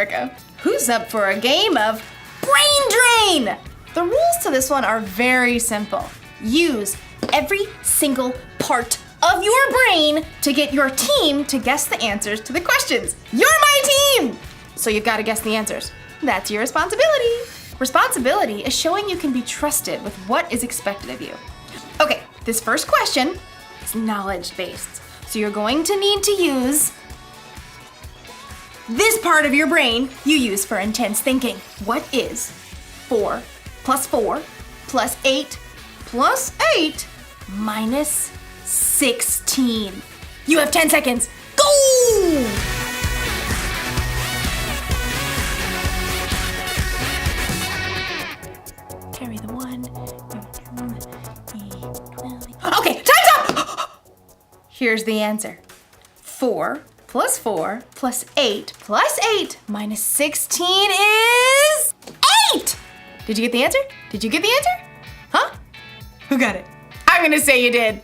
America. Who's up for a game of Brain Drain? The rules to this one are very simple. Use every single part of your brain to get your team to guess the answers to the questions. You're my team! So you've got to guess the answers. That's your responsibility. Responsibility is showing you can be trusted with what is expected of you. Okay, this first question is knowledge-based. So you're going to need to use this part of your brain you use for intense thinking. What is 4 plus 4 plus 8 plus 8 minus 16? You have 10 seconds. Go! Carry the 1. Okay, time's up! Here's the answer. 4 plus 4 plus 8 plus 8 minus 16 is 8! Did you get the answer? Did you get the answer? Huh? Who got it? I'm gonna say you did.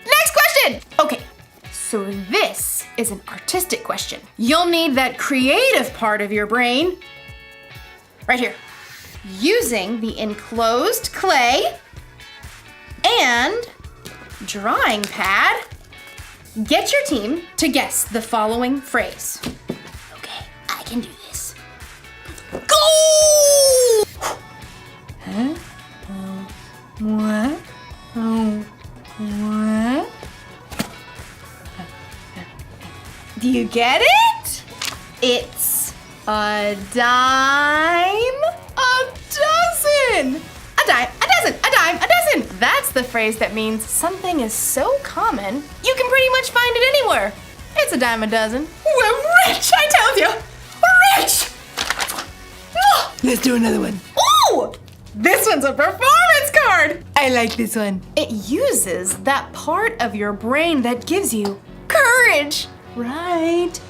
Next question! Okay, so this is an artistic question. You'll need that creative part of your brain right here. Using the enclosed clay and drawing pad, get your team to guess the following phrase. Okay, I can do this. Go! Huh? What? Oh, what? Do you get it? It's a dime a dozen. A dime a dozen, a dime a dozen. That's the phrase that means something is so common, you can pretty much find it anywhere. It's a dime a dozen. We're rich, I tell you. We're rich. Let's do another one. Ooh! This one's a performance card! I like this one. It uses that part of your brain that gives you courage, right?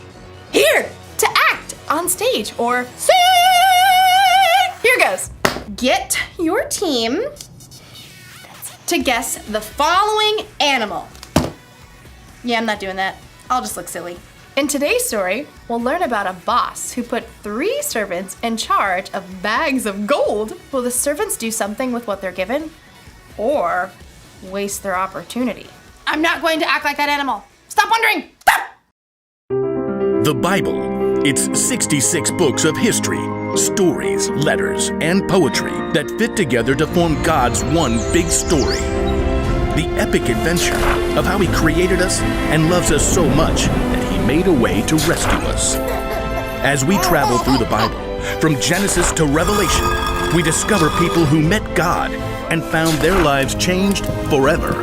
Here, to act on stage or sing! Here goes. Get your team to guess the following animal. Yeah, I'm not doing that. I'll just look silly. In today's story, we'll learn about a boss who put 3 servants in charge of bags of gold. Will the servants do something with what they're given or waste their opportunity? I'm not going to act like that animal. Stop wondering. Stop! The Bible. It's 66 books of history, stories, letters, and poetry that fit together to form God's one big story. The epic adventure of how He created us and loves us so much that He made a way to rescue us. As we travel through the Bible, from Genesis to Revelation, we discover people who met God and found their lives changed forever.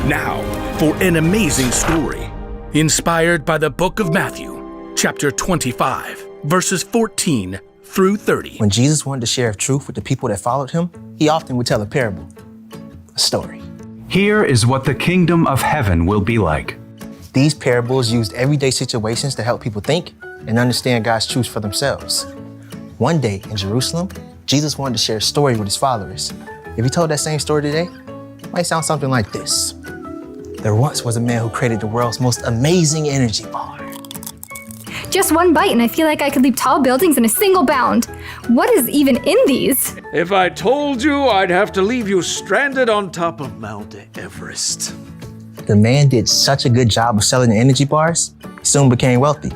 Now, for an amazing story, inspired by the book of Matthew, chapter 25, verses 14 through 30. When Jesus wanted to share truth with the people that followed Him, He often would tell a parable, a story. Here is what the kingdom of heaven will be like. These parables used everyday situations to help people think and understand God's truth for themselves. One day in Jerusalem, Jesus wanted to share a story with His followers. If He told that same story today, it might sound something like this. There once was a man who created the world's most amazing energy bar. Just one bite and I feel like I could leap tall buildings in a single bound. What is even in these? If I told you, I'd have to leave you stranded on top of Mount Everest. The man did such a good job of selling the energy bars, he soon became wealthy.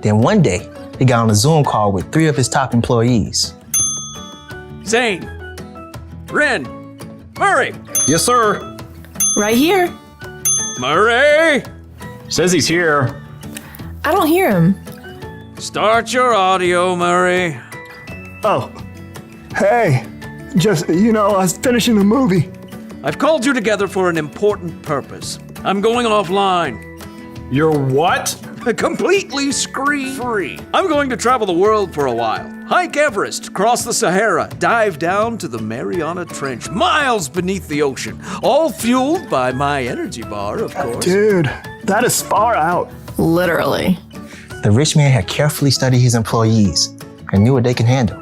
Then one day, he got on a Zoom call with 3 of his top employees. Zane, Ren, Murray. Yes, sir. Right here. Murray! Says he's here. I don't hear him. Start your audio, Murray. Oh, hey, I was finishing the movie. I've called you together for an important purpose. I'm going offline. You're what? Completely screen-free. I'm going to travel the world for a while. Hike Everest, cross the Sahara, dive down to the Mariana Trench, miles beneath the ocean, all fueled by my energy bar, of course. Dude, that is far out. Literally. The rich man had carefully studied his employees and knew what they can handle.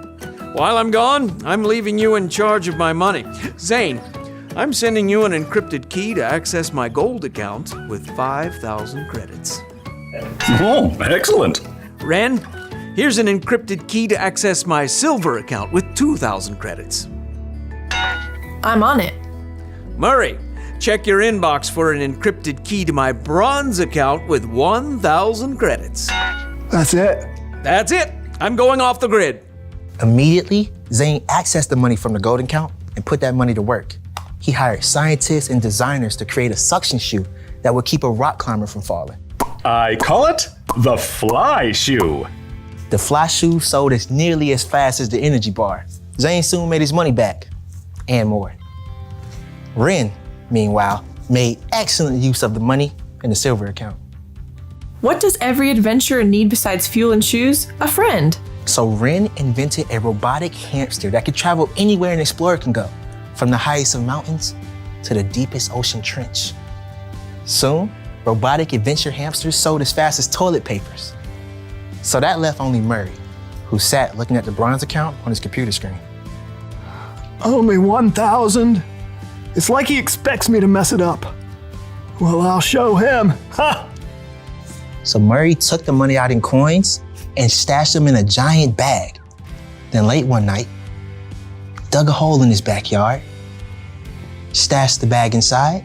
While I'm gone, I'm leaving you in charge of my money. Zane, I'm sending you an encrypted key to access my gold account with 5,000 credits. Oh, excellent. Ren, Here's an encrypted key to access my silver account with 2,000 credits. I'm on it. Murray, check your inbox for an encrypted key to my bronze account with 1,000 credits. That's it. That's it. I'm going off the grid. Immediately, Zane accessed the money from the gold account and put that money to work. He hired scientists and designers to create a suction shoe that would keep a rock climber from falling. I call it the fly shoe. The fly shoe sold as nearly as fast as the energy bar. Zane soon made his money back, and more. Ren, meanwhile, made excellent use of the money in the silver account. What does every adventurer need besides fuel and shoes? A friend. So Ren invented a robotic hamster that could travel anywhere an explorer can go, from the highest of mountains to the deepest ocean trench. Soon, robotic adventure hamsters sold as fast as toilet papers. So that left only Murray, who sat looking at the bronze account on his computer screen. Only 1,000? It's like he expects me to mess it up. Well, I'll show him. Ha! So Murray took the money out in coins and stashed them in a giant bag. Then late one night, dug a hole in his backyard, stashed the bag inside,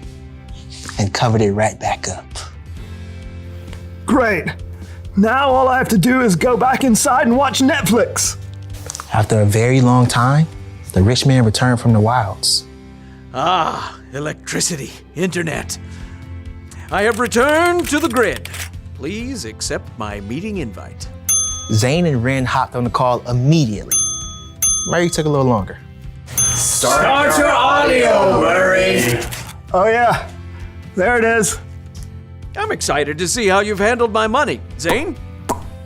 and covered it right back up. Great. Now all I have to do is go back inside and watch Netflix. After a very long time, the rich man returned from the wilds. Ah, electricity, internet. I have returned to the grid. Please accept my meeting invite. Zane and Ren hopped on the call immediately. Murray took a little longer. Start your audio, Murray. Oh yeah, there it is. I'm excited to see how you've handled my money. Zane?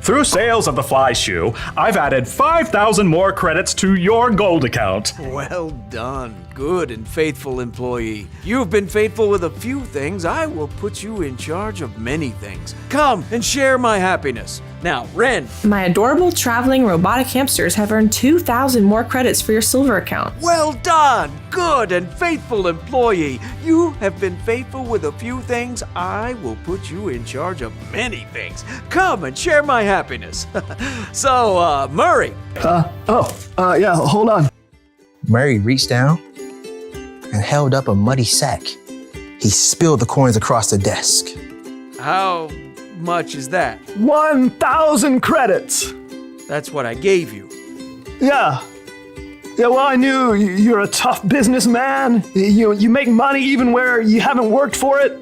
Through sales of the fly shoe, I've added 5,000 more credits to your gold account. Well done, good and faithful employee. You've been faithful with a few things. I will put you in charge of many things. Come and share my happiness. Now, Ren. My adorable traveling robotic hamsters have earned 2,000 more credits for your silver account. Well done, good and faithful employee. You have been faithful with a few things. I will put you in charge of many things. Come and share my happiness. So, Murray. Yeah, hold on. Murray reached down and held up a muddy sack. He spilled the coins across the desk. How much is that? 1,000 credits. That's what I gave you. Yeah. Yeah, well, I knew you're a tough businessman. You make money even where you haven't worked for it.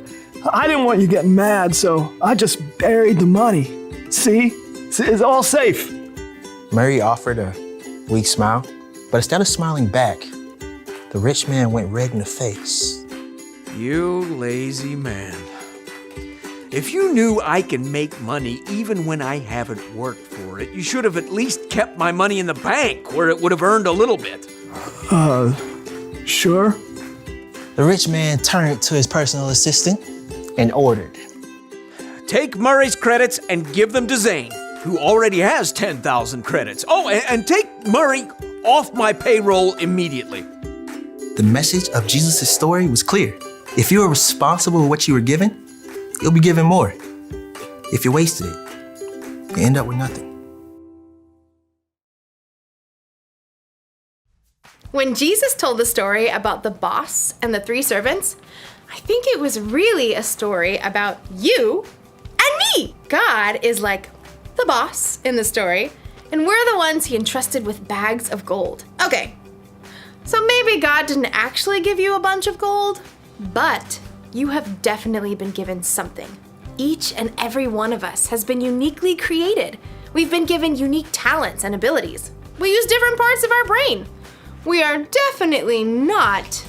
I didn't want you getting mad, so I just buried the money. See? It's all safe. Murray offered a weak smile, but instead of smiling back, the rich man went red in the face. You lazy man. If you knew I can make money even when I haven't worked for it, you should have at least kept my money in the bank where it would have earned a little bit. Sure. The rich man turned to his personal assistant and ordered. Take Murray's credits and give them to Zane, who already has 10,000 credits. Oh, and take Murray off my payroll immediately. The message of Jesus' story was clear. If you are responsible for what you were given, you'll be given more. If you wasted it, you end up with nothing. When Jesus told the story about the boss and the 3 servants, I think it was really a story about you and me. God is like the boss in the story, and we're the ones he entrusted with bags of gold. Okay, so maybe God didn't actually give you a bunch of gold, but you have definitely been given something. Each and every one of us has been uniquely created. We've been given unique talents and abilities. We use different parts of our brain. We are definitely not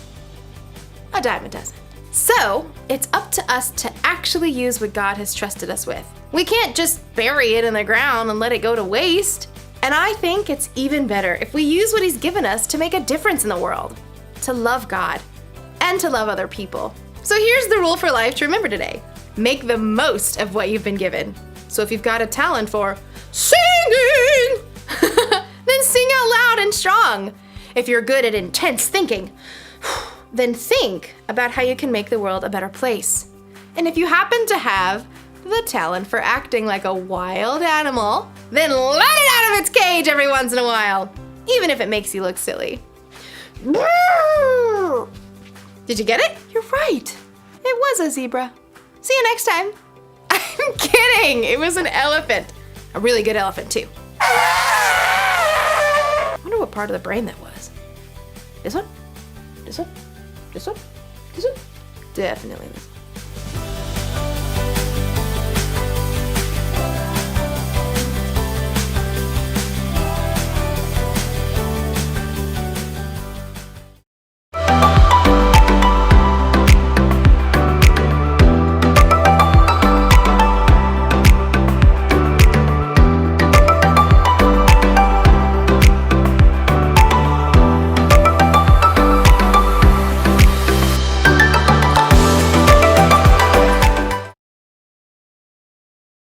a dime a dozen. So, it's up to us to actually use what God has trusted us with. We can't just bury it in the ground and let it go to waste. And I think it's even better if we use what He's given us to make a difference in the world, to love God, and to love other people. So here's the rule for life to remember today. Make the most of what you've been given. So if you've got a talent for singing, then sing out loud and strong. If you're good at intense thinking, then think about how you can make the world a better place. And if you happen to have the talent for acting like a wild animal, then let it out of its cage every once in a while, even if it makes you look silly. Did you get it? You're right. It was a zebra. See you next time. I'm kidding. It was an elephant. A really good elephant, too. I wonder what part of the brain that was. This one? This one? This one? This one? Definitely this one.